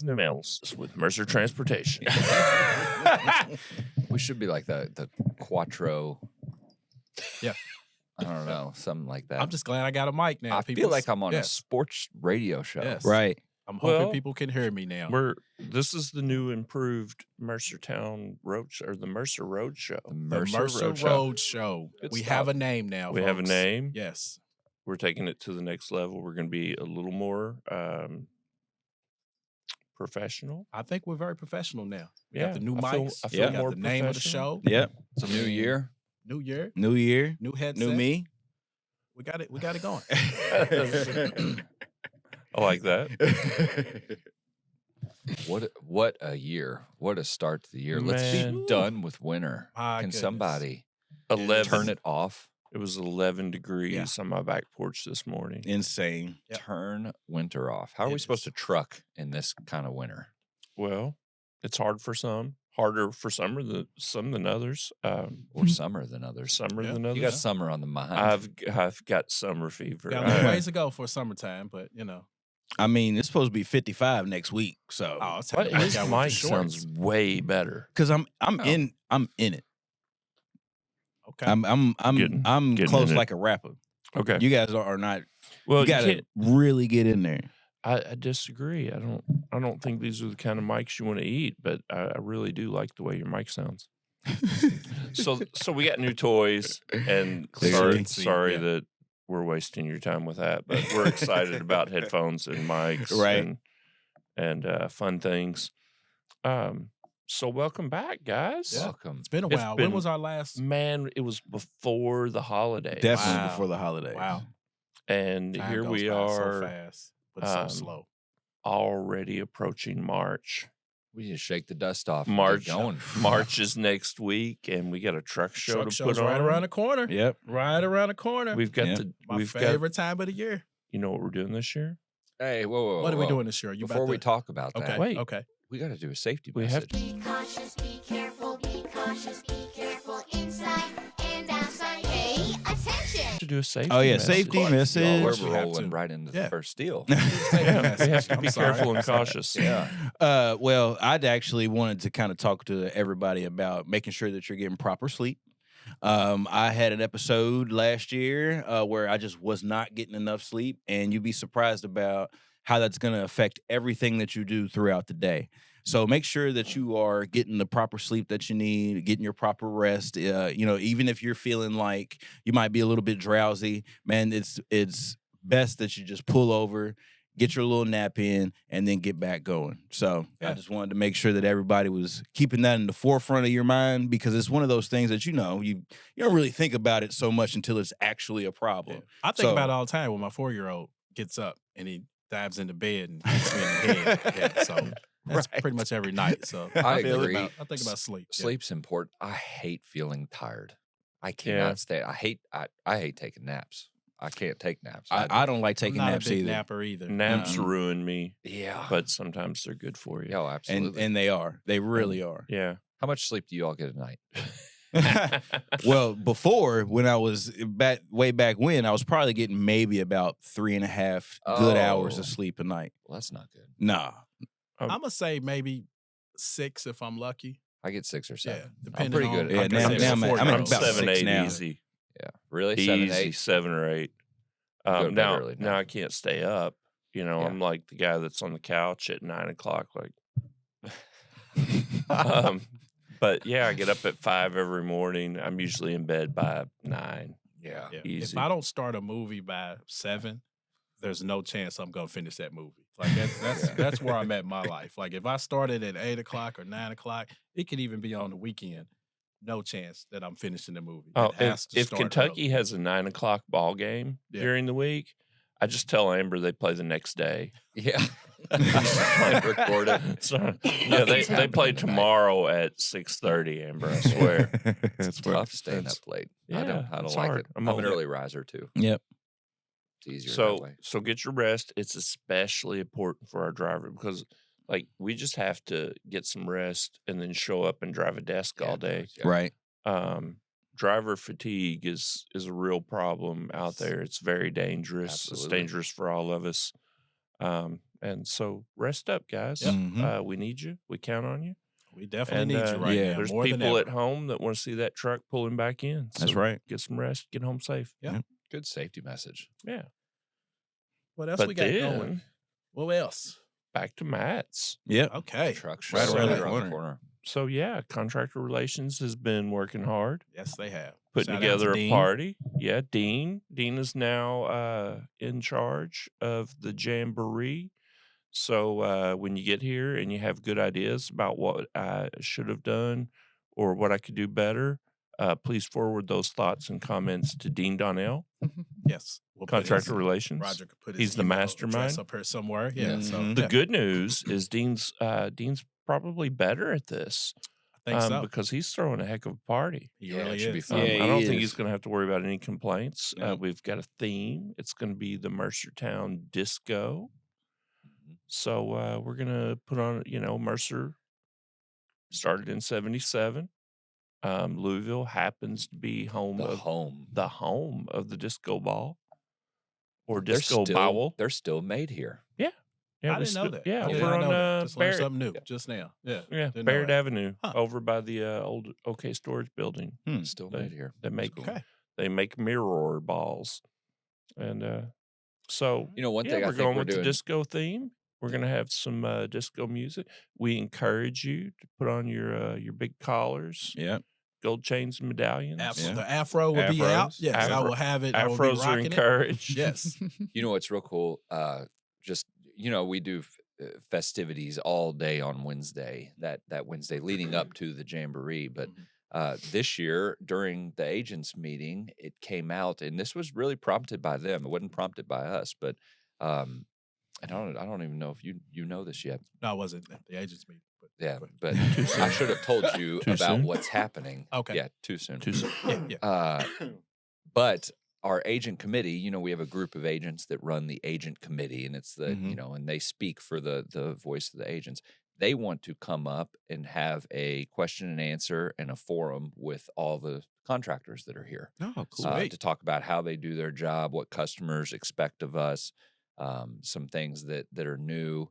miles with Mercer Transportation. We should be like the Quattro. Yeah. I don't know, something like that. I'm just glad I got a mic now. I feel like I'm on a sports radio show. Yes. Right. I'm hoping people can hear me now. This is the new improved Mercertown Roadshow, or the Mercer Roadshow. The Mercer Roadshow. We have a name now. We have a name. Yes. We're taking it to the next level. We're going to be a little more professional. I think we're very professional now. We Yeah, got the new I feel- mics. I feel we got more the name of the show. Yep. It's a new year. New year. New year. New headset. New me. We got it. We got it going. I like that. What a year. What a start to the year. Let's be Man. done with winter. My Can goodness. somebody 11. turn it off? It was 11 degrees on my back porch this morning. Insane. Yep. Turn winter off. How are we supposed to truck in this kind of winter? Well, it's hard for some, harder for some than others. Or summer than others? Summer Yeah. than others. You got summer on the mind. I've got summer fever. Got a little ways to go for summertime, but you know. I mean, it's supposed to be 55 next week. So, Oh, it's But time to his work out with mic the shorts. sounds way better. because I'm in it. Okay. I'm Getting close in it. like a rapper. Okay. You guys are not. Well, You gotta really get in there. I disagree. I don't think these are the kind of mics you want to eat, but I really do like the way your mic sounds. So we got new toys, and Clearly. sorry that we're wasting your time with that, but we're excited about headphones and mics, Right. and fun things. So welcome back, guys. Yeah. Welcome. It's been a It's while. When been- was our last? Man, it was before the holidays. Definitely Wow. before the holidays. Wow. And Time here goes we by are, So fast, but so slow. already approaching March. We just shake the dust off. And March, get going. March is next week, and we got a truck show Truck to show's put on. right around the corner. Yep. Right around the corner. We've got Yep. My we've got. favorite time of the year. You know what we're doing this year? Hey, whoa. What are we whoa. doing this year? You Before about we to- talk about Okay. that, Wait. Okay. we got to do a safety We have message. Be cautious, be careful, be cautious, be careful inside and outside. Pay attention. To do a safety. Oh, yeah, message. safety Y'all message. are We have rolling to. right into Yeah. the first deal. Yeah, we have to I'm be sorry. careful and cautious. Yeah. Well, I'd actually wanted to kind of talk to everybody about making sure that you're getting proper sleep. I had an episode last year where I just was not getting enough sleep, and you'd be surprised about how that's going to affect everything that you do throughout the day. So make sure that you are getting the proper sleep that you need, getting your proper rest. Even if you're feeling like you might be a little bit drowsy, man, it's best that you just pull over, get your little nap in, and then get back going. So I Yeah. just wanted to make sure that everybody was keeping that in the forefront of your mind, because it's one of those things that you don't really think about it so much until it's actually a problem. I think So- about it all the time when my 4-year-old gets up and he dives into bed and hits me in the head. Yeah, so that's Right. pretty much every night. So I think agree. I think about sleep. Yeah. Sleep's important. I hate feeling tired. I Yeah. cannot stay. I hate taking naps. I can't take naps. I don't like I'm taking not naps a big either. napper either. Naps Mm-mm. ruin me, yeah. but sometimes they're good for you. Oh, absolutely. And they are. They really are. Yeah. How much sleep do you all get a night? Well, before, when I was way back when, I was probably getting maybe about 3.5 good hours Oh. of sleep a night. Well, that's not good. Nah. I'm gonna say maybe 6 if I'm lucky. I get 6 or 7. Yeah, I'm depending pretty on- good. Yeah, at now- that. now I'm at I'm about 7, 6 8 now. easy. Yeah, really 7, Easy 8. 7 or 8. Go to bed Now, early now now. I can't stay up. Yeah. I'm like the guy that's on the couch at 9 o'clock. But yeah, I get up at 5 every morning. I'm usually in bed by 9. Yeah. Yeah. Easy. If I don't start a movie by 7, there's no chance I'm gonna finish that movie. Like that's where I'm at in my life. Like if I started at 8 o'clock or 9 o'clock, it could even be on the weekend. No chance that I'm finishing the movie. Oh, It has to if start Kentucky early. has a 9 o'clock ball game Yeah. during the week, I just tell Amber they play the next day. Yeah. Record it. So, yeah, they play happening tonight. tomorrow at 6:30. Amber, I swear. It's tough staying up late. I Yeah, don't it's like hard. it. I'm I'm an old. early riser too. Yep. It's easier that way. So get your rest. It's especially important for our driver because, like, we just have to get some rest and then show up and drive a desk all day. Yeah. Right. Driver fatigue is a real problem out there. It's very dangerous. Absolutely. It's dangerous for all of us. And so rest up, guys. Yep. Mhm. We need you. We count on you. We definitely And need you right yeah. now. there's More than people ever. at home that want to see that truck pulling back in. That's So right. Get some rest. Get home safe. Yeah. Good safety message. Yeah. What else But we got then going? What else? back to Matt's. Yep. Okay. Truck Right show around right the around the corner. corner. So yeah, contractor relations has been working hard, Yes, they have. putting Shout out to together a Dean. party. Yeah, Dean. Dean is now in charge of the Jamboree. So when you get here and you have good ideas about what I should have done or what I could do better, please forward those thoughts and comments to Dean Donnell, Yes. We'll put his- contractor relations. Roger could put his He's the email address mastermind. up here somewhere. Yeah. So Mhm. The yeah, good news is Dean's probably better at this I think so. because he's throwing a heck of a party. He Yeah, really it should be is. fun. Yeah, I don't he think is. he's going to have to worry about any complaints. No. We've got a theme. It's going to be the Mercertown Disco. Mhm. So we're going to put on, Mercer started in 77. Louisville happens to be home The of home. the home of the disco ball or They're disco still, bowl. they're still made here. Yeah, I we didn't know that. Yeah, I did over not on know that. Just learned Barrett. something new just now. Yeah. Yeah, Didn't know Barrett that. Avenue, Huh. over by the old OK Storage building. Still They- made here. They make Okay. they make mirror balls, and so You know, one yeah, thing I we're think going we're with the doing. disco theme. We're gonna have some disco music. We encourage you to put on your big collars, Yep. gold chains, and medallions. Afro, Yeah. The afro will be out. Afros. Yes, I Afro- will have it. I will be Afros are rocking it. encouraged. Yes. You know what's real cool? Just we do festivities all day on Wednesday. That Wednesday leading up to the Jamboree, but this year during the agents meeting, it came out, and this was really prompted by them. It wasn't prompted by us, but I don't even know if you know this yet. No, I wasn't at the agents meeting. But Yeah, but- but I should have told you Too about soon? what's happening. Okay. Yeah, too soon. Too soon. yeah. But our agent committee, we have a group of agents that run the agent committee, and it's the, Mhm. and they speak for the voice of the agents. They want to come up and have a question and answer and a forum with all the contractors that are here Oh, cool. to talk about how they do their job, what customers expect of us, some things that are new.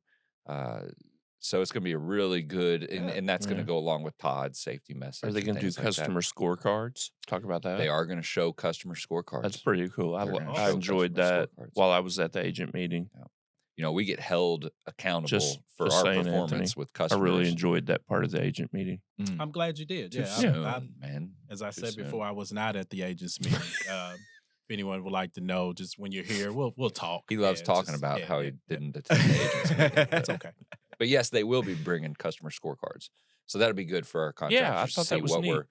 So it's going to be a really good, and that's going to Yeah. go along with Todd's safety message. Are they and going to do things like that. customer scorecards? Talk about that. They are going to show customer scorecards. That's pretty cool. They're gonna I show enjoyed customer that scorecards. while I was at the agent meeting. We get held accountable Just for our saying, performance Anthony, with I customers. really enjoyed that part of the agent meeting. I'm glad you did. Too Yeah. soon, I, man. as I Too said soon. before, I was not at the agents meeting. If anyone would like to know, just when you're here, we'll talk. He loves Yeah, talking just- about yeah, how yeah, he didn't attend the agents meeting. That's okay. But yes, they will be bringing customer scorecards, so that'll be good for our contractors thought to see that was what neat.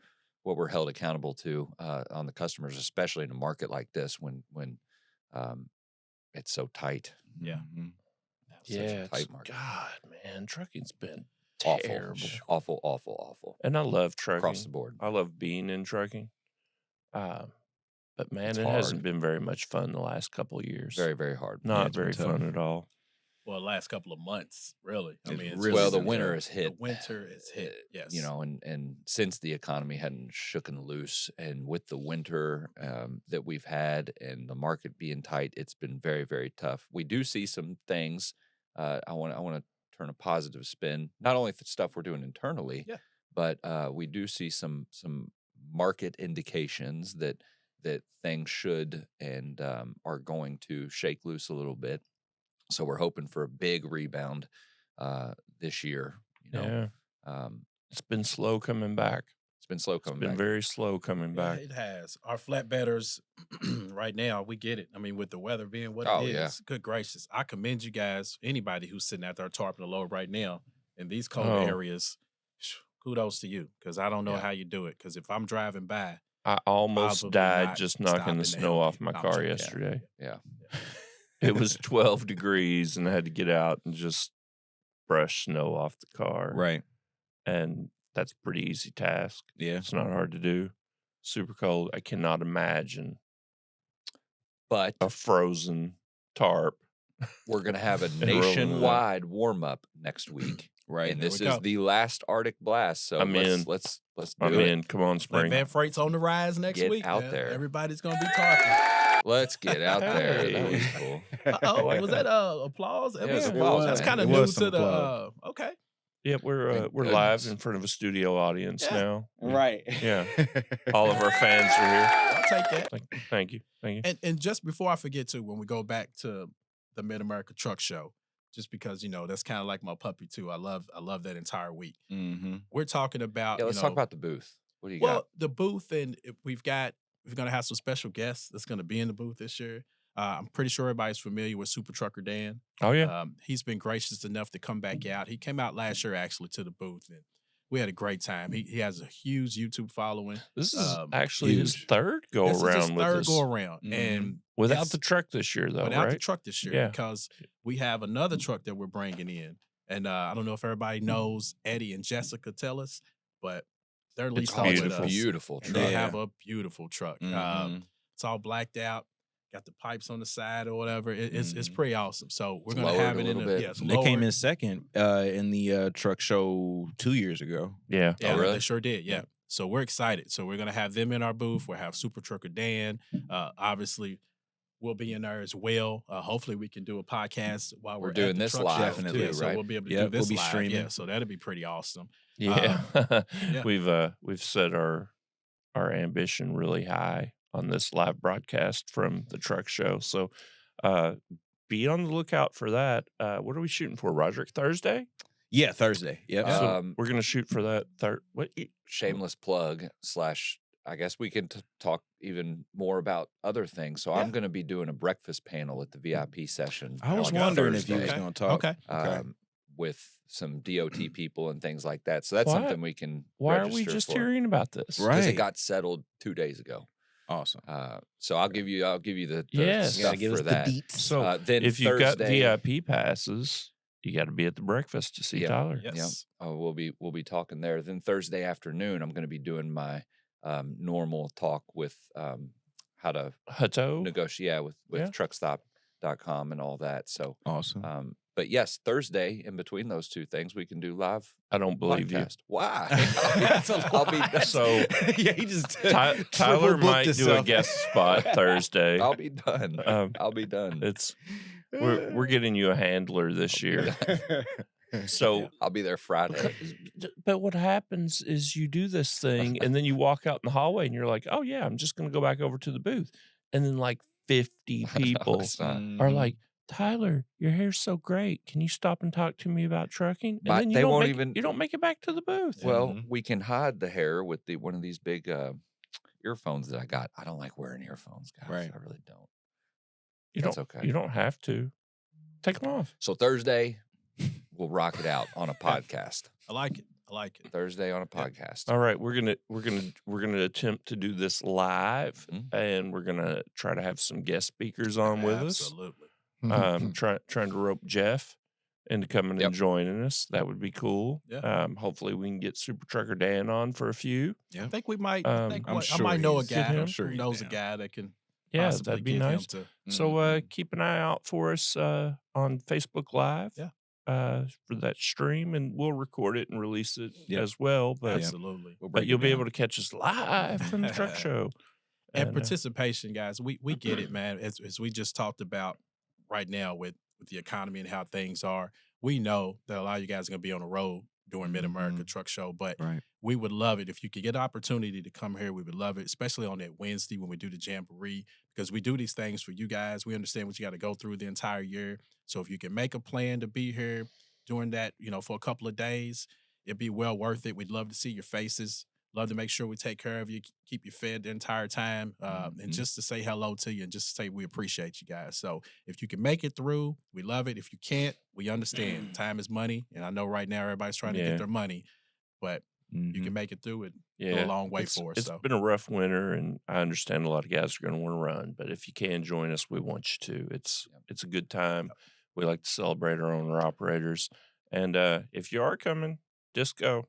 we're held accountable to on the customers, especially in a market like this when it's so tight. Yeah. Mhm. Such a tight market. God, man, trucking's been Awful, terrible. awful, awful, awful. And I love trucking. Across the board. I love being in trucking. But man, It's it hasn't hard. been very much fun the last couple of years. Very, very hard. Not it's been very tough. fun at all. Well, the last couple of months, really. I It's mean, really Well, the been winter tough. has hit. The winter is hit. Yes. And since the economy hadn't shooken loose, and with the winter that we've had and the market being tight, it's been very, very tough. We do see some things. I want to turn a positive spin, not only for stuff we're doing internally, Yeah. but we do see some market indications that things should and are going to shake loose a little bit. So we're hoping for a big rebound this year. Yeah. Um, It's been slow coming back. it's been slow It's coming been back. very slow coming Yeah, back. it has. Our flatbedders right now, we get it. I mean, with the weather being what Oh, it is, yeah. good gracious. I commend you guys, anybody who's sitting out there tarping the load right now in these cold Oh. areas. Kudos to you, because I don't know Yeah. how you do it. Because if I'm driving by, I almost probably died not just knocking stopping the to snow help off you. my No, I'm car joking. Yeah. yesterday. Yeah. It was 12 degrees and I had to get out and just brush snow off the car. Right. And that's a pretty easy task. Yeah. It's not hard to do. Super cold. I cannot imagine But a frozen tarp. we're going to have a rolling it up. nationwide warm up next week. Right. And there this we is go. the last Arctic blast. So I'm in. let's do I'm it. in. Come on, spring. flatbed freight's on the rise next Get week. out man. there. Everybody's going to be tarping. Let's get out there. That was Hey. cool. Oh, like was that. that applause? That Yeah, it was was- applause, That's man. kind of It new was some to the. applause. Okay. Yeah, Thank we're live goodness. in front of a studio audience Yeah. now. Right. Yeah. All of our fans are here. I'll take that. Thank you. Thank you. And just before I forget to, when we go back to the Mid America Truck Show, just because that's kind of like my puppy too. I love that entire week. Mm-hmm. We're talking about Yeah, let's talk about the booth. What do you well got? the booth, and we're gonna have some special guests that's gonna be in the booth this year. I'm pretty sure everybody's familiar with Super Trucker Dan. Oh yeah. He's been gracious enough to come back out. He came out last year actually to the booth, and we had a great time. He has a huge YouTube following. This is actually his huge. third go This is his around with third us. go around, Mhm. and Without it's- the truck this year, though, without the right? truck this year Yeah. because we have another truck that we're bringing in, and I don't know if everybody knows Eddie and Jessica Tellis, but they're leased out with beautiful. us. Beautiful And truck. they Yeah. have a beautiful truck. Mhm. It's all blacked out, got the pipes on the side or whatever. It's Mhm. pretty awesome. So we're It's gonna lowered have a it in little the bit. it's They came lowered. in second in the truck show 2 years ago. Yeah. Yeah, Oh, really? they sure did. Yeah. So we're excited. So we're gonna have them in our booth. We'll have Super Trucker Dan. Obviously, we'll be in there as well. Hopefully, we can do a podcast while We're at doing the this truck live, show, Definitely, too. So right? we'll be able to Yep, do this we'll be live. streaming. Yeah, so that'll be pretty awesome. Yeah. yeah. We've set our ambition really high on this live broadcast from the truck show. So be on the lookout for that. What are we shooting for, Roderick? Thursday? Yeah, Thursday. Yep. So we're gonna shoot for that Shameless plug / I guess we can talk even more about other things. So I'm going to be doing a breakfast panel at the VIP session. I was on wondering if you was Thursday, going to talk. Okay. with some DOT people and things like that. So that's Why- something we can. Why are we register just for. hearing about this? Right. Because it got settled 2 days ago. Awesome. So I'll give you the Yes. stuff give for us the that. deets. So Then if you've got Thursday- VIP passes, you got to be at the breakfast to see Yeah. Tyler. Yes. we'll be talking there. Then Thursday afternoon, I'm going to be doing my normal talk with how to Hutto. negotiate with Yeah. truckstop.com and all that. So, Awesome. but yes, Thursday in between those two things, we can do live I don't believe podcast. Why? That's a I'll be lie. So- yeah, he just Tyler triple booked might do a himself. guest spot Thursday. I'll be done. Um, I'll be done. It's we're getting you a handler this year. So I'll be there Friday. but what happens is you do this thing and then you walk out in the hallway and you're like, oh yeah, I'm just gonna go back over to the booth. And then like 50 people it's not. are like, Tyler, your hair's so great. Can you stop and talk to me about trucking? And But then you they don't won't make, even- you don't make it back to the booth. Well, we can hide the hair with one of these big earphones that I got. I don't like wearing earphones, guys. Right. I really don't. you that's don't okay. you don't have to. Take them off. So Thursday, we'll rock it out on a podcast. I like it. Thursday on a podcast. All right, we're gonna attempt to do this live, Mhm. and we're gonna try to have some guest speakers on with us. Absolutely. Trying to rope Jeff into coming Yep. and joining us. That would be cool. Yeah. Hopefully we can get Super Trucker Dan on for a few. I think we might. I'm I sure might know a he's- guy I'm who sure he's knows a down. guy that can Yeah, possibly that'd be get nice. him to. So keep an eye out for us on Facebook Live. Yeah. For that stream, and we'll record it and release it Yep. as well. But Absolutely. We'll but break you'll it be down. able to catch us live from the truck show. And participation, guys. We get it, man. As we just talked about right now with the economy and how things are, we know that a lot of you guys are going to be on the road during Mid America Truck Show, but Right. we would love it if you could get an opportunity to come here. We would love it, especially on that Wednesday when we do the Jamboree, because we do these things for you guys. We understand what you got to go through the entire year. So if you can make a plan to be here during that, for a couple of days, it'd be well worth it. We'd love to see your faces. Love to make sure we take care of you, keep you fed the entire time, and just to say hello to you and just to say we appreciate you guys. So if you can make it through, we love it. If you can't, we understand. Time is money, and I know right now everybody's trying to Yeah. get their money, but you Mhm. can make it through it. yeah, Go a long way it's, for us. It's So been a rough winter, and I understand a lot of guys are going to want to run. But if you can join us, we want you to. It's a good time. We like to celebrate our owner operators, and if you are coming, disco,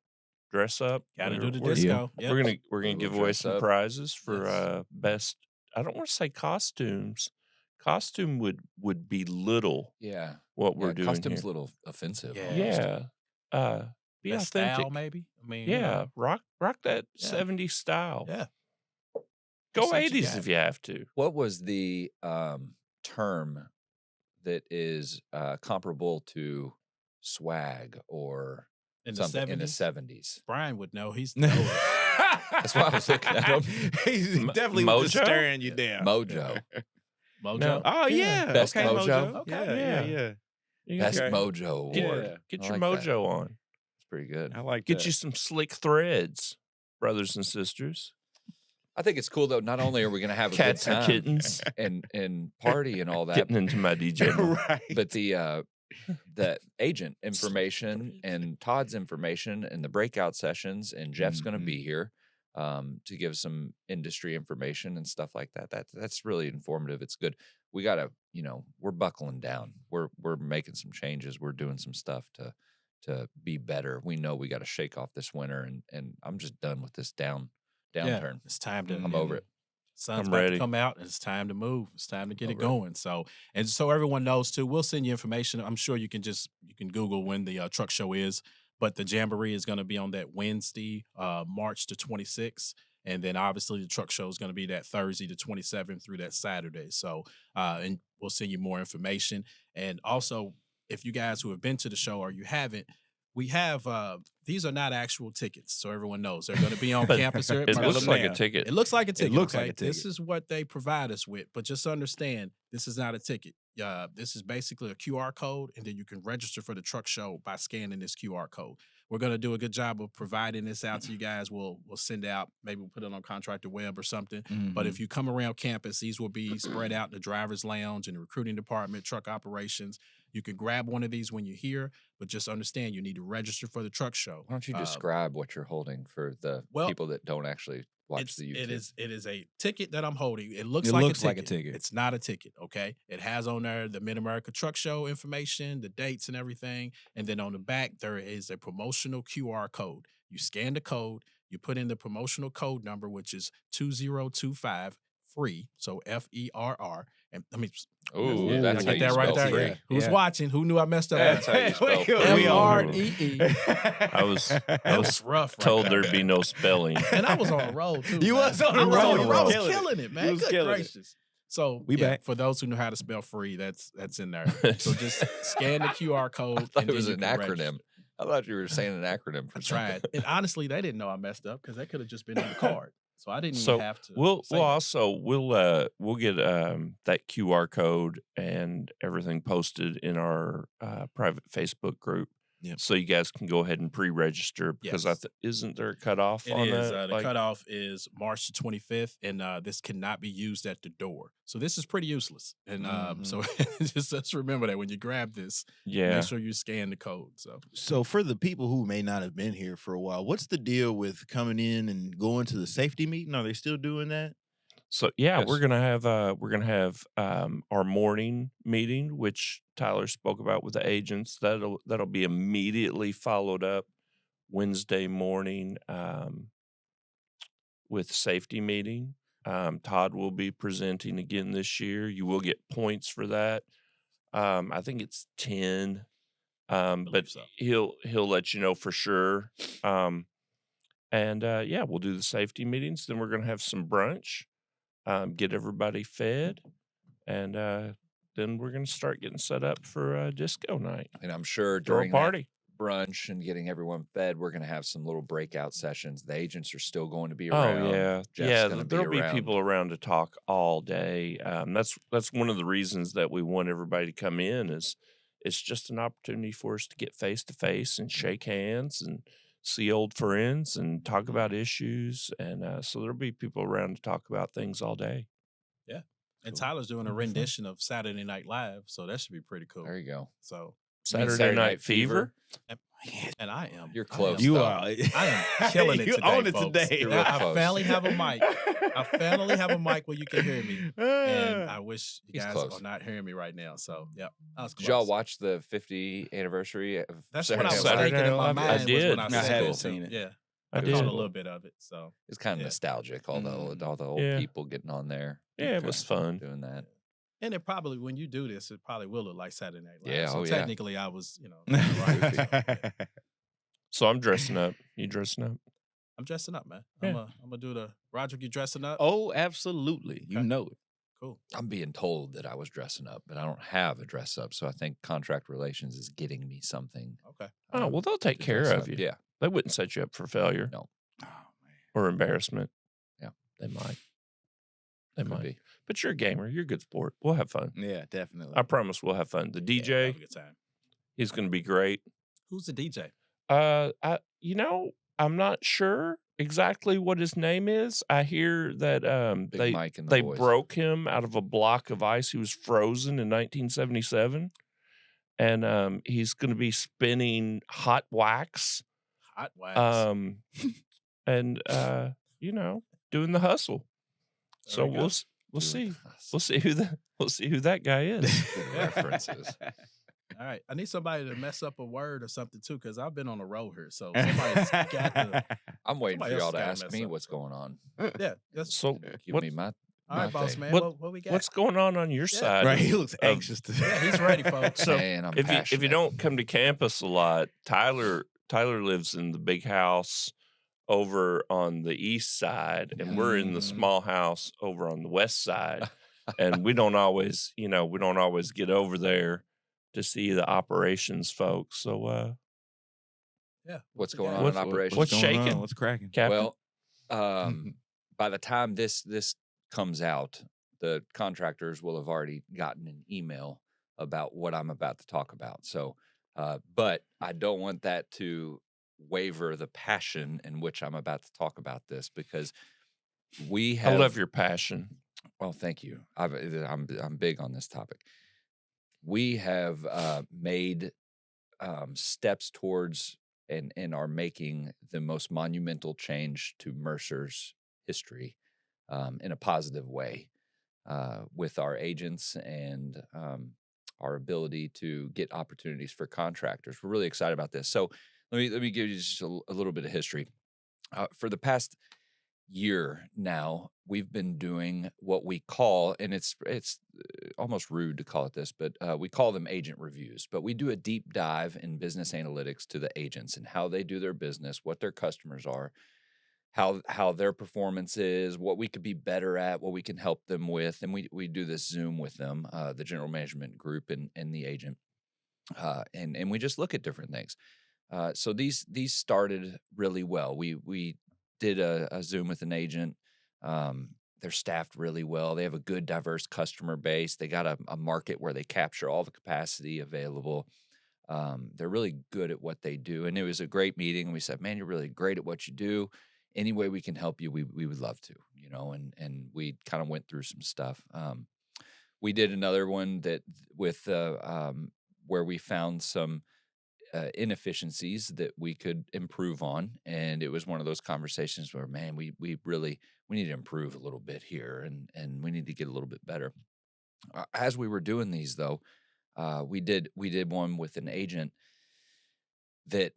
dress up. got to do the We're- disco. Yep. We're gonna We'll give away dress some up. prizes for Yes. best. I don't want to say costumes. Costume would belittle Yeah. what we're doing Costume's here. a little offensive. Yeah. Yeah. Be Best authentic. style, maybe. I mean, Yeah, rock that Yeah. 70s style. Yeah. Go Set your 80s gap. if you have to. What was the term that is comparable to swag or In the something in the 70s? 70s? Brian would know. He's the oldest. That's why I was looking at him. He's Mo- definitely was Mojo? staring you down. Mojo. Mojo. No. Oh yeah, Best okay, Mojo? Okay. Yeah. You Best get, Mojo get, Award. get I your like that. mojo on. It's pretty good. I like Get that. you some slick threads, brothers and sisters. I think it's cool though. Not only are we going to have a Cats good and time kittens. and party and all that, Getting into my DJ mode. right. but the agent information and Todd's information and the breakout sessions, and Jeff's going to be here to give some industry information and stuff like that. That's really informative. It's good. We got to, we're buckling down. We're making some changes. We're doing some stuff to be better. We know we got to shake off this winter, and I'm just done with this downturn. It's time to. I'm over it. Sun's I'm about ready. to come out, and it's time to move. It's time to get it Over it. going. So everyone knows too. We'll send you information. I'm sure you can Google when the truck show is. But the Jamboree is going to be on that Wednesday, March the 26th. And then obviously the truck show is going to be that Thursday the 27th through that Saturday. So, and we'll send you more information. And also, if you guys who have been to the show or you haven't, we have, these are not actual tickets. So everyone knows they're going to be on But campus here at It Mercer. looks like a ticket. It looks like a ticket. looks like okay? a ticket. This is what they provide us with. But just understand, this is not a ticket. This is basically a QR code, and then you can register for the truck show by scanning this QR code. We're going to do a good job of providing this out to you guys. We'll send out, maybe we'll put it on Contractor Web or something. But if you come around campus, these will be spread out in the driver's lounge and the recruiting department, truck operations. You can grab one of these when you're here, but just understand you need to register for the truck show. Why don't you describe what you're holding for the well, people that don't actually watch the YouTube? It is a ticket that I'm holding. It looks It like looks a like a ticket. ticket. It's not a ticket, okay? It has on there the Mid-America Truck Show information, the dates and everything. And then on the back, there is a promotional QR code. You scan the code, you put in the promotional code number, which is 2025 free. So FERR. And I mean, Ooh, yeah, that's I how get you that right spell there. free. Yeah. Who's Yeah. watching? Who knew I messed up? That's how you spell free. FREE. I was That was rough. Right told there, there'd be man. no spelling. And I was on a roll too. You man. was on a I was roll. on a You roll. was I was killing it. killing it, You man. was Good killing it. gracious. So We back. for those who know how to spell free, that's in there. So just scan the QR code. I thought and it then was you an can acronym. register. I thought you were saying an acronym for I something. tried, and honestly, they didn't know I messed up because they could have just been on the card. So I didn't So even have to. we'll say that. also we'll get that QR code and everything posted in our private Facebook group. Yep. So you guys can go ahead and pre-register because Yes. isn't there a cutoff It on is. that? The cutoff is March the 25th, and this cannot be used at the door. So this is pretty useless. And so just remember that when you grab this, Yeah. make sure you scan the code. So for the people who may not have been here for a while, what's the deal with coming in and going to the safety meeting? Are they still doing that? So yeah, Yes. we're gonna have our morning meeting, which Tyler spoke about with the agents. That'll be immediately followed up Wednesday morning with safety meeting. Todd will be presenting again this year. You will get points for that. I think it's 10, but Believe so. he'll let you know for sure. Yeah, we'll do the safety meetings. Then we're gonna have some brunch. Get everybody fed, and then we're gonna start getting set up for disco night. And I'm sure Throw a during that party. brunch and getting everyone fed, we're going to have some little breakout sessions. The agents are still going to be Oh around. yeah, Jeff's yeah. gonna There'll be around. people around to talk all day. That's one of the reasons that we want everybody to come in. Is it's just an opportunity for us to get face to face and shake hands and see old friends and talk about issues. And so there'll be people around to talk about things all day. And Tyler's doing a rendition of Saturday Night Live, so that should be pretty cool. There you go. So, You mean Saturday Night Fever. and I am. You're I close, am- You though. are. I am killing it You today, own it folks. today. You're Now, real I close. finally have a mic. I finally have a mic where you can hear me. And I wish you He's guys close. are not hearing me right now. So, yeah, I was close. Did y'all watch the 50th anniversary of That's Saturday what I was Night Live? Saturday thinking in my Night Live? I mind. was did. when I said haven't that. seen it. Yeah, I I did. caught a little bit of it. So, It's kind of Yeah. nostalgic. All the old Yeah. people getting on there. Yeah, it was fun. doing that. and it probably when you do this, it probably will look like Saturday Night Live. Yeah, So oh, yeah. technically, I was, right. So I'm dressing up. You dressing up? I'm dressing up, man. Yeah. I'm gonna do the Roderick. You dressing up? Oh, absolutely. You Okay. know it. Cool. I'm being told that I was dressing up, but I don't have a dress up. So I think contract relations is getting me something. Okay. Oh, well, they'll take to care dress of up. you. Yeah. They wouldn't set you up for failure No. Oh man. or embarrassment. Yeah. They might. They Could might. be. But you're a gamer. You're a good sport. We'll have fun. Yeah, definitely. I promise we'll have fun. The Have DJ, a good time. he's going to be great. Who's the DJ? I'm not sure exactly what his name is. I hear that Big Mike and the they boys. broke him out of a block of ice. He was frozen in 1977, and he's going to be spinning hot wax, Hot wax. and doing the hustle. There So we go. we'll Doing see. us. We'll see who that guy is. Good references. All right. I need somebody to mess up a word or something too, because I've been on the road here. So somebody's got to. I'm waiting for Somebody else y'all to gotta ask mess me up. what's going on. Yeah. That's So Give what- me my. all right, my boss day. man. What- What we got? what's going on your Yeah. side? Right, of- he looks of- anxious to. Yeah, he's ready, folks. So Man, I'm if you passionate. don't come to campus a lot, Tyler lives in the big house over on the east side, and we're in the Mhm. small house over on the west side, and we don't always get over there to see the operations folks. So, Yeah. What's we going got? on What's- in operations? what's going shaking? on? What's cracking? Captain, Well, by the time this comes out, the contractors will have already gotten an email about what I'm about to talk about. So, but I don't want that to waver the passion in which I'm about to talk about this, because we I have. love your passion. Well, thank you. I'm big on this topic. We have made steps towards and are making the most monumental change to Mercer's history in a positive way with our agents and our ability to get opportunities for contractors. We're really excited about this. So let me give you just a little bit of history. For the past year now, we've been doing what we call, and it's almost rude to call it this, but we call them agent reviews. But we do a deep dive in business analytics to the agents and how they do their business, what their customers are, how their performance is, what we could be better at, what we can help them with, and we do this Zoom with them, the general management group and the agent, and we just look at different things. So these started really well. We did a Zoom with an agent. They're staffed really well. They have a good, diverse customer base. They got a market where they capture all the capacity available. They're really good at what they do. And it was a great meeting. We said, man, you're really great at what you do. Any way we can help you, we would love to, and we kind of went through some stuff. We did another one with where we found some inefficiencies that we could improve on, and it was one of those conversations where, man, we need to improve a little bit here, and we need to get a little bit better. As we were doing these, though, we did one with an agent that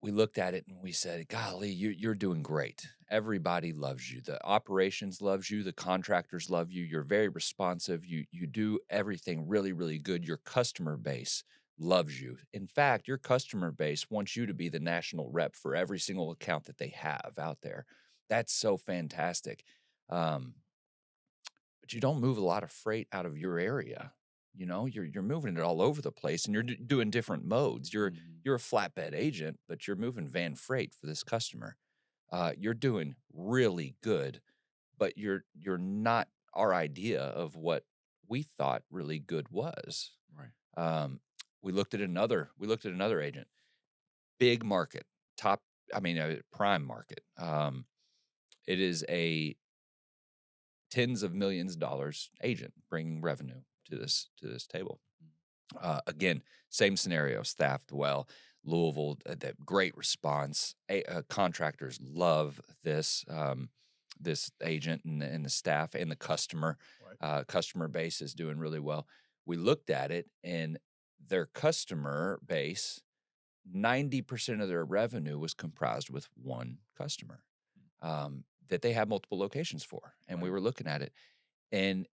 we looked at it and we said, golly, you're doing great. Everybody loves you. The operations loves you. The contractors love you. You're very responsive. You do everything really, really good. Your customer base loves you. In fact, your customer base wants you to be the national rep for every single account that they have out there. That's so fantastic. But you don't move a lot of freight out of your area. You're moving it all over the place, and you're doing different modes. You're a flatbed agent, but you're moving van freight for this customer. You're doing really good, but you're not our idea of what we thought really good was. Right. We looked at another agent, big market, prime market. It is a tens of millions of dollars agent bringing revenue to this table. Again, same scenario, staffed well. Louisville, great response. Contractors love this this agent and the staff and the customer. Right. Customer base is doing really well. We looked at it, and their customer base, 90% of their revenue was comprised with one customer that they have multiple locations for. And we were looking at it, and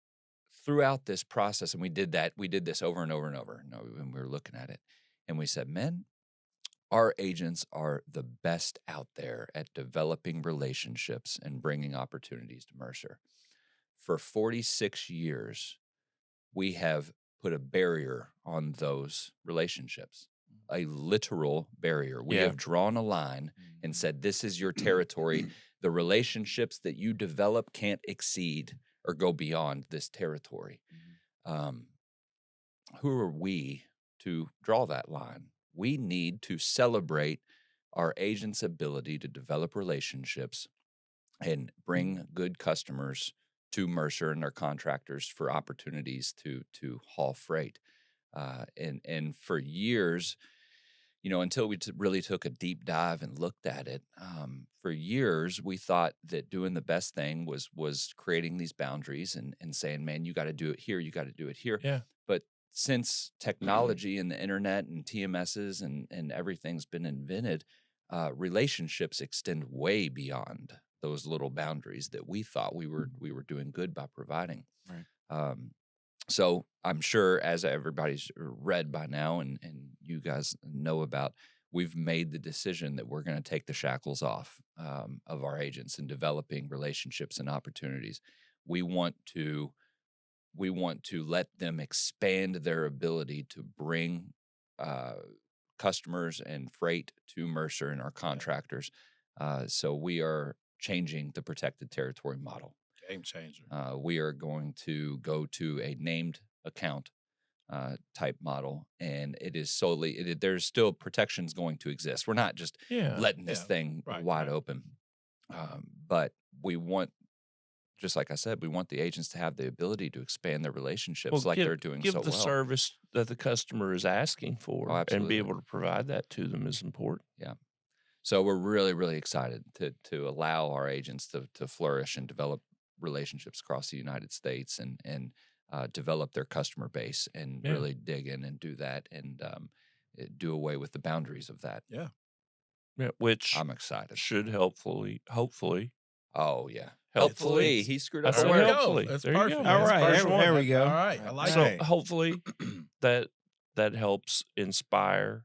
throughout this process, and we did this over and over and over, and we were looking at it, and we said, men, Our agents are the best out there at developing relationships and bringing opportunities to Mercer. For 46 years, we have put a barrier on those relationships, a literal barrier. We Yeah. have drawn a line and said, this is your territory. The relationships that you develop can't exceed or go beyond this territory. Who are we to draw that line? We need to celebrate our agents' ability to develop relationships and bring good customers to Mercer and our contractors for opportunities to haul freight. And for years, until we really took a deep dive and looked at it, for years we thought that doing the best thing was creating these boundaries and saying, man, you got to do it here, you got to do it here. Yeah. But since technology and the internet and TMSs and everything's been invented, relationships extend way beyond those little boundaries that we thought we were doing good by providing. Right. So I'm sure, as everybody's read by now, and you guys know about, we've made the decision that we're going to take the shackles off of our agents in developing relationships and opportunities. We want to let them expand their ability to bring customers and freight to Mercer and our contractors. So we are changing the protected territory model. Game changer. We are going to go to a named account type model, and it is solely, there's still protections going to exist. We're not just letting this thing wide open. But we want, just like I said, we want the agents to have the ability to expand their relationships they're doing so well. Give the service that the customer is asking for, and be able to provide that to them is important. Yeah. So we're really, really excited to allow our agents to flourish and develop relationships across the United States and develop their customer base and really dig in and do that and do away with the boundaries of that. Yeah. Yeah, which I'm excited. Should hopefully. Oh yeah. Hopefully. He screwed up. That's There hopefully. That's there you perfect. go. All right, First one. there we go. All right. I like So it. hopefully that helps inspire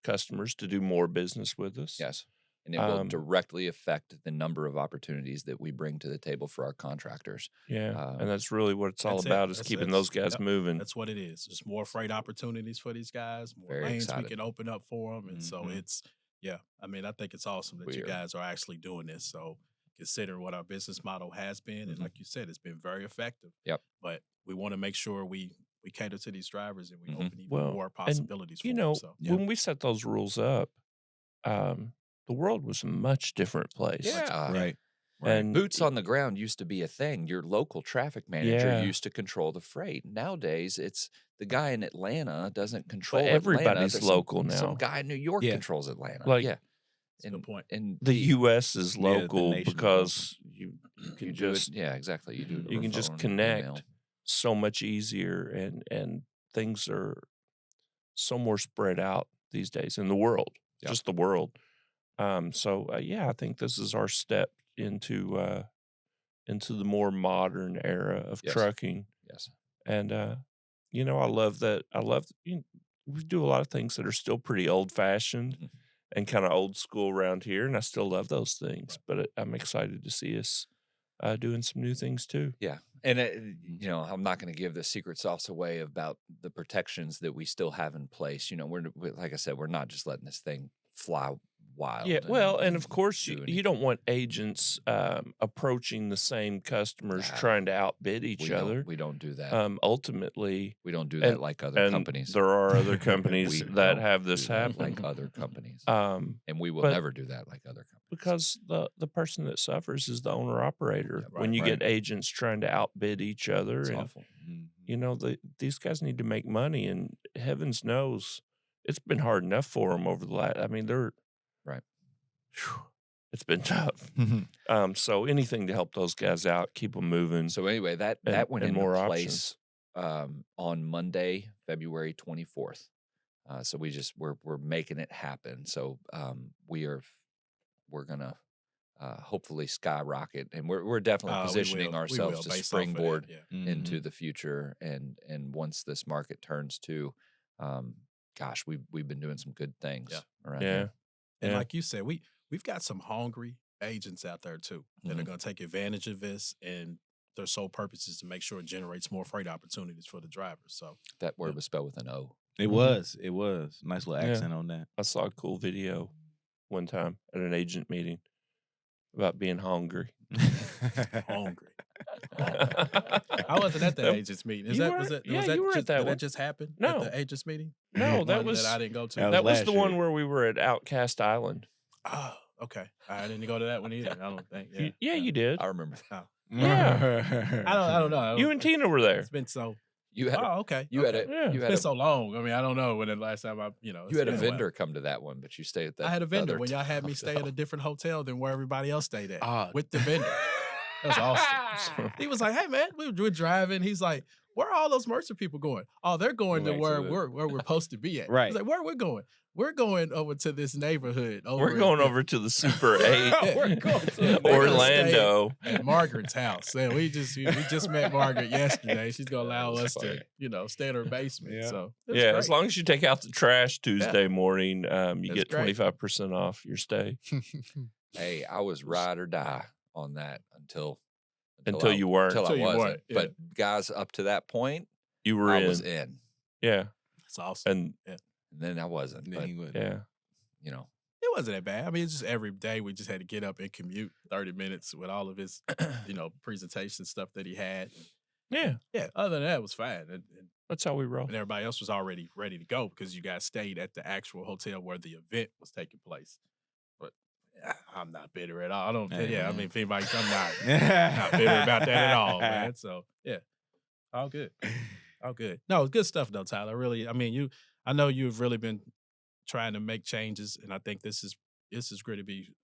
customers to do more business with us. Yes. And it will directly affect the number of opportunities that we bring to the table for our contractors. Yeah. And that's really what it's all That's it. about, is That's- keeping that's- those guys yep. moving. That's what it is. Just more freight opportunities for these guys, more Very lanes excited. we can open up for them. And so it's, I mean, I think it's awesome that you guys are actually doing this. So consider what our business model has been. And like you said, it's been very effective. Yep. But we want to make sure we cater to these drivers and we open even Well, more possibilities for You them. know, So. when we set those rules up, the world was a much different place. Yeah. Right. And Boots on the ground used to be a thing. Your local traffic manager Yeah. used to control the freight. Nowadays, it's the guy in Atlanta doesn't control everybody's Atlanta. There's local some now. guy in New York Yeah. controls Atlanta. Like, yeah. That's a good point. And the U.S. is the local nation is because you can you do it. just Yeah, exactly. You do it you over can just phone, connect email. so much easier, and things are so more spread out these days in the world, Yep. just the world. So I think this is our step into the more modern era of Yes. trucking. Yes. And I love that. We do a lot of things that are still pretty old fashioned Mhm. and kind of old school around here, and I still love those things. But I'm excited to see us doing some new things too. Yeah. And, I'm not going to give the secret sauce away about the protections that we still have in place. We're like I said, we're not just letting this thing fly wild. Yeah, well, and of course, do you anything. don't want agents approaching the same customers Nah, trying to outbid each We other. we don't do that. Ultimately, We don't do that like other and companies. there are other companies We that don't have this do that happen. like other companies. Um, And we will but- never do that like other companies. because the person that suffers is the owner operator. Yeah, when you right. get agents trying to outbid each other, It's and awful. these guys need to make money, and heavens knows it's been hard enough for them over the last. I mean, they're Right. whew, it's been tough. So anything to help those guys out, keep them moving. So anyway, that And- went and into more place on Monday, February 24th. So we're making it happen. So we're gonna hopefully skyrocket, and we're definitely positioning ourselves to springboard into the future. And once this market turns to gosh, we've been doing some good things Yeah. around Yeah. here. And Yeah. like you said, we've got some hungry agents out there too that are Mhm. going to take advantage of this, and their sole purpose is to make sure it generates more freight opportunities for the drivers. So That word was spelled with an O. It was. It was. Nice little Yeah. accent on that. I saw a cool video one time at an agent meeting about being hungry. hungry. I wasn't at the Nope. agents meeting. You were at Did that that one. just happen No. at the agents meeting? No, One that was that I didn't go to. That was the last one year. where we were at Outcast Island. Oh, okay. I didn't go to that one either. I don't think. Yeah, Yeah, you did. I remember. Oh. Yeah. I don't know. You and Tina were there. It's been so. You had Oh, okay. you had okay. a Yeah. you It's had been a, so long. I mean, I don't know when the last time you it's had a been while. vendor come to that one, but you stayed at that. I had a vendor other when y'all had me stay at a hotel. different hotel than where everybody else stayed at Ah. with the vendor. That was awesome. He was like, "Hey man, we're driving." He's like, "Where are all those Mercer people going?" "Oh, they're going to Going where to the- we're supposed to be at." Right. He's like, "Where we're going? We're going over to this neighborhood. We're going over to the Super 8 We're going to the Orlando. at Margaret's house. And we just met Margaret yesterday. She's gonna allow That's us funny. to, stay in her basement. Yeah. So it was Yeah, great. as long as you take out the trash Tuesday morning, you That's get great. 25% off your stay Hey, I was ride or die on that until until you weren't. Until I Until you wasn't. weren't, yeah. But guys, up to that point, You were I in. was in, Yeah, It's awesome. and and then I wasn't. Then But he would. yeah, you know, It wasn't that bad. I mean, it's just every day we just had to get up and commute 30 minutes with all of his, presentation stuff that he had. yeah. Yeah, other than that, it was fine. And That's how we roll. everybody else was already ready to go because you guys stayed at the actual hotel where the event was taking place. But I'm not bitter at all. I don't. Hey, I man. mean, if anybody, I'm not bitter about that at all, man. So yeah, all good, all good. No, good stuff though, Tyler. Really, I mean, I know you've really been trying to make changes, and I think this is going to be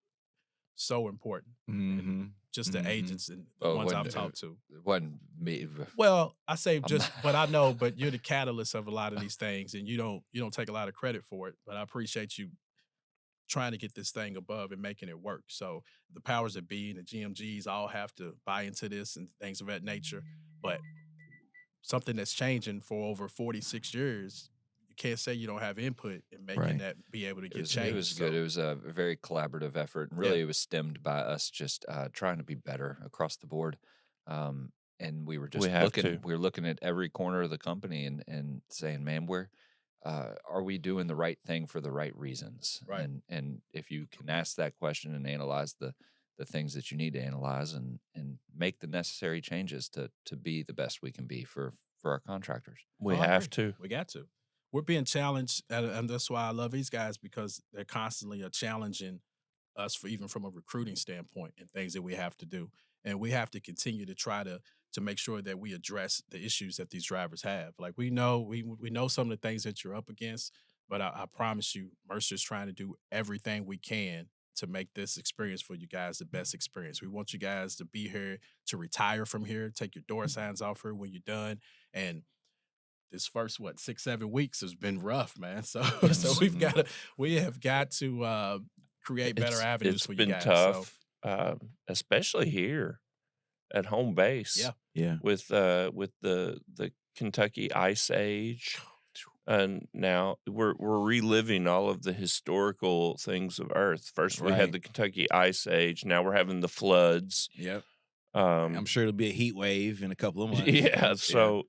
so important. Mhm. Just the Mhm. agents and the Oh, ones when, I've talked to. it wasn't me. Well, I say I'm just, not- but I know, but you're the catalyst of a lot of these things, and you don't take a lot of credit for it. But I appreciate you trying to get this thing above and making it work. So the powers that be and the GMGs all have to buy into this and things of that nature. But something that's changing for over 46 years, you can't say you don't have input in making Right. that be able to It get was, changed. it was good. So, It was a very collaborative effort, and really, it was stemmed by us just trying to be better across the board. And we were just We have looking. to. We were looking at every corner of the company and saying, "Man, are we doing the right thing for the right reasons?" Right. And if you can ask that question and analyze the things that you need to analyze and make the necessary changes to be the best we can be for our contractors. We I have agree. to. We got to. We're being challenged, and that's why I love these guys because they're constantly challenging us for even from a recruiting standpoint and things that we have to do, and we have to continue to try to make sure that we address the issues that these drivers have. Like we know we know some of the things that you're up against, but I promise you, Mercer's trying to do everything we can to make this experience for you guys the best experience. We want you guys to be here, to retire from here, take your door signs off here when you're done, and this first 6-7 weeks has been rough, man. So we have got to create better avenues It's for been you guys. tough, especially here at home base. Yeah. Yeah. With the Kentucky Ice Age, and now we're reliving all of the historical things of Earth. First we Right. had the Kentucky Ice Age. Now we're having the floods. Yep. Um, I'm sure it'll be a heat wave in a couple of months. yeah. So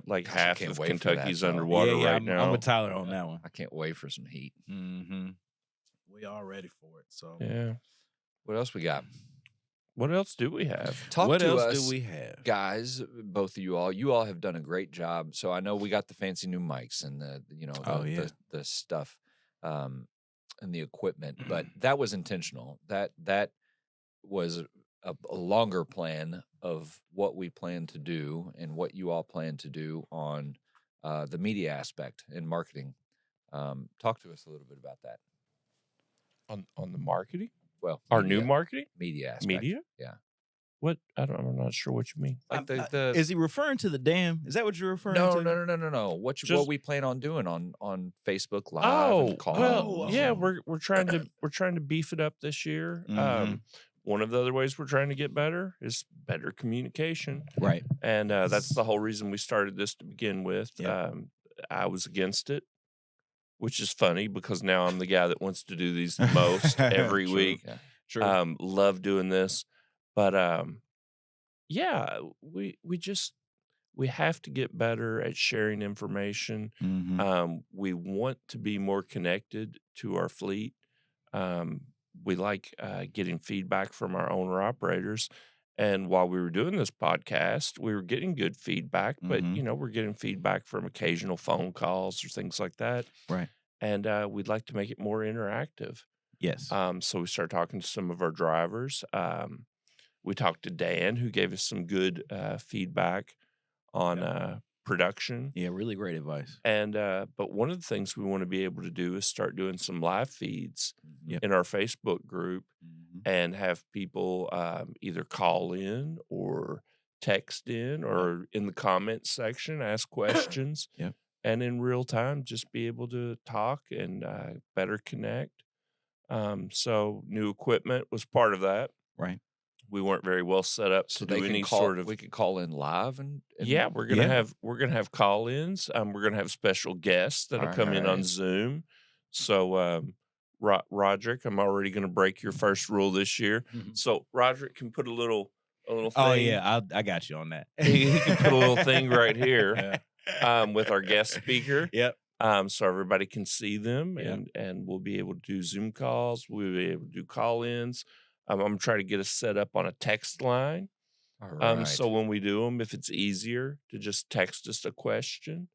like Gosh, I half can't of wait for that, Kentucky's though. underwater yeah, right I'm, now. I'm with Tyler on that one. I can't wait for some heat. Mm-hmm. we are ready for it. So Yeah. What else we got? What else do we have? Talk What to else us, do we have? guys. Both of you all have done a great job. So I know we got the fancy new mics and the stuff, and the equipment, but that was intentional. That was a longer plan of what we plan to do and what you all plan to do on the media aspect and marketing. Talk to us a little bit about that. On the marketing? Well, Our media- new marketing? media aspect. Media? Yeah. What? I'm not sure what you mean. Like the Is he referring to the dam? Is that what you're referring no, to? no. What Just- we plan on doing on Facebook Live? Oh, and calls well, and- yeah, we're trying to beef it up this year. Mhm. One of the other ways we're trying to get better is better communication, Right. and that's the whole reason we started this to begin with. Yep. I was against it. which is funny because now I'm the guy that wants to do these the most every True. week. Yeah. True. Love doing this, but yeah, we have to get better at sharing information. We want to be more connected to our fleet. We like getting feedback from our owner operators. And while we were doing this podcast, we were getting good feedback, but we're getting feedback from occasional phone calls or things like that. Right. And we'd like to make it more interactive. Yes. So we started talking to some of our drivers. We talked to Dan, who gave us some good feedback on production. Yeah, really great advice. And but one of the things we want to be able to do is start doing some live feeds Yep. in our Facebook group and have people either call in or text in or in the comments section ask questions. Yep. And in real time, just be able to talk and better connect. So new equipment was part of that. Right. We weren't very well set up So to do any call, sort of. we could call in live and Yeah, we're gonna Yeah. have call-ins. We're gonna have special guests that'll come in on Alright. Zoom. So, Roderick, I'm already gonna break your first rule this year. So Roderick can put a little thing. Oh yeah, I got you on that. He can put a little thing right here. With our guest speaker. Yep. So everybody can see them Yep. and we'll be able to do Zoom calls. We'll be able to do call-ins. I'm trying to get us set up on a text line. All right. So when we do them, if it's easier to just text us a question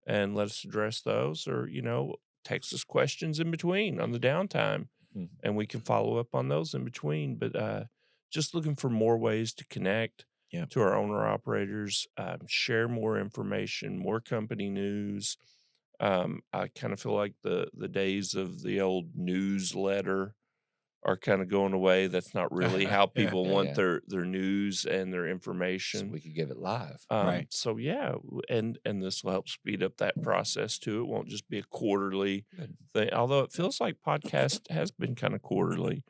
and let us address those, or text us questions in between on the downtime, and we can follow up on those in between. But just looking for more ways to connect to our owner operators, share more information, more company news. I kind of feel like the days of the old newsletter are kind of going away. That's not really how people want their news and their So information. we could give it live. Right. So yeah, and this will help speed up that process too. It won't just be a quarterly thing, although it feels like podcast has been kind of quarterly.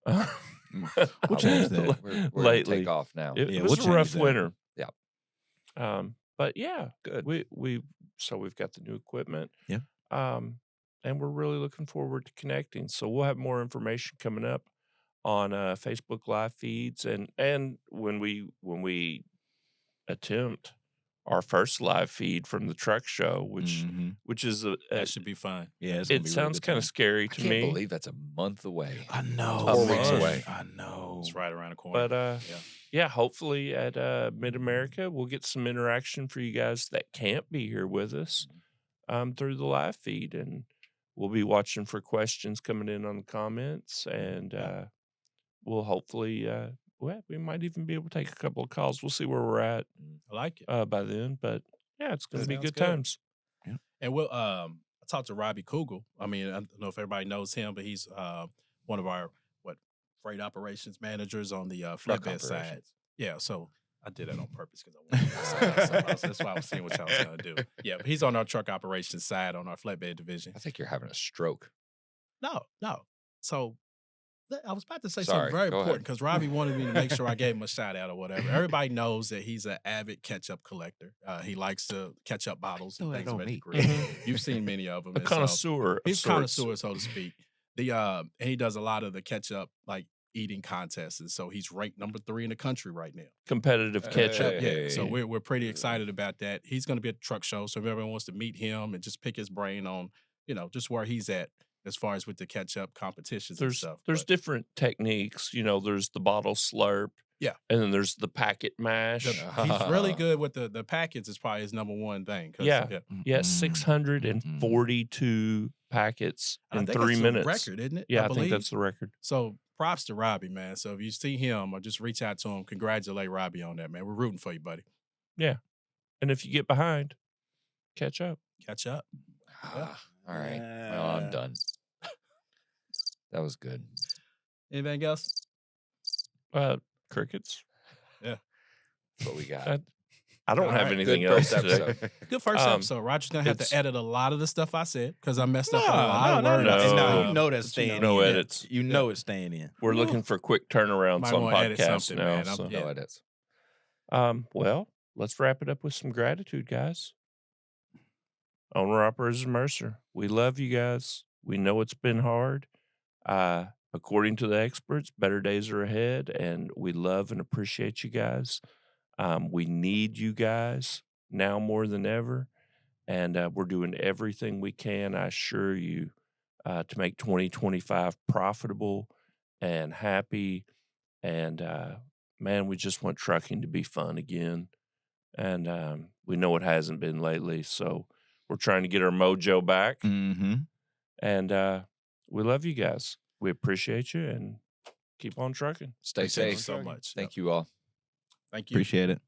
We'll change that. We're gonna lately. take off now. It Yeah, was we'll a rough change that. winter. Yeah. But yeah, Good. we've got the new equipment. Yeah. And we're really looking forward to connecting. So we'll have more information coming up on Facebook live feeds and when we attempt our first live feed from the truck show, which is That should be fun. Yeah, it's gonna it be sounds kind of scary I to can't me. believe that's a month away. I know. 4 weeks month. away. I know. It's right around the corner. But yeah, hopefully at Mid America we'll get some interaction for you guys that can't be here with us through the live feed, and we'll be watching for questions coming in on the comments, and we'll hopefully we might even be able to take a couple of calls. We'll see where we're at I like it. by then, but yeah, it's going to be Sounds good good. times. And we'll I talked to Robbie Kugel. I mean, I don't know if everybody knows him, but he's one of our freight operations managers on the flatbed side. operations. Yeah, so I did that on purpose because I wanted to that's why I was seeing what y'all was gonna do. Yeah, but he's on our truck operations side on our flatbed division. I think you're having a stroke. No. So I was about to say Sorry, something very go important ahead. because Robbie wanted me to make sure I gave him a shout out or whatever. Everybody knows that he's an avid ketchup collector. He likes to ketchup bottles and No, that things of don't that mean. degree. You've seen many of them. A and so connoisseur. of he's a sorts. connoisseur, so to speak. And he does a lot of the ketchup eating contests, and so he's ranked number 3 in the country right now. Competitive ketchup. Yeah, so Hey. we're pretty excited about that. He's going to be at the truck show, so if everyone wants to meet him and just pick his brain on, just where he's at as far as with the ketchup competitions and There's stuff. there's But different techniques. There's the bottle slurp. Yeah. And then there's the packet mash. he's really good with the packets. Is probably his number one thing. 'Cause, Yeah. Yeah, 642 packets I in think 3 that's minutes. a record, isn't it? Yeah, I think believe. that's the record. So props to Robbie, man. So if you see him or just reach out to him, congratulate Robbie on that, man. We're rooting for you, buddy. And if you get behind, catch up. Catch up. All right. Well, I'm done. That was good. Anything else? Crickets. That's what we got. I don't All have right, anything good else first today. episode. Good first Um, episode. Roger's gonna have it's- to edit a lot of the stuff I said because I messed up No, a lot of no, words. no, no. You know that's But staying No in. edits. You know it's staying in. We're looking for quick turnarounds Might on wanna edit podcasts something, now. man. So. Yeah. No edits. Well, let's wrap it up with some gratitude, guys. Owner operators Mercer. We love you guys. We know it's been hard. According to the experts, better days are ahead, and we love and appreciate you guys. We need you guys now more than ever, and we're doing everything we can, I assure you, to make 2025 profitable and happy. And man, we just want trucking to be fun again. And we know it hasn't been lately. So we're trying to get our mojo back. Mm-hmm. And we love you guys. We appreciate you and keep on trucking. Stay Thank you safe. so much. Thank you all. Thank you. Appreciate it.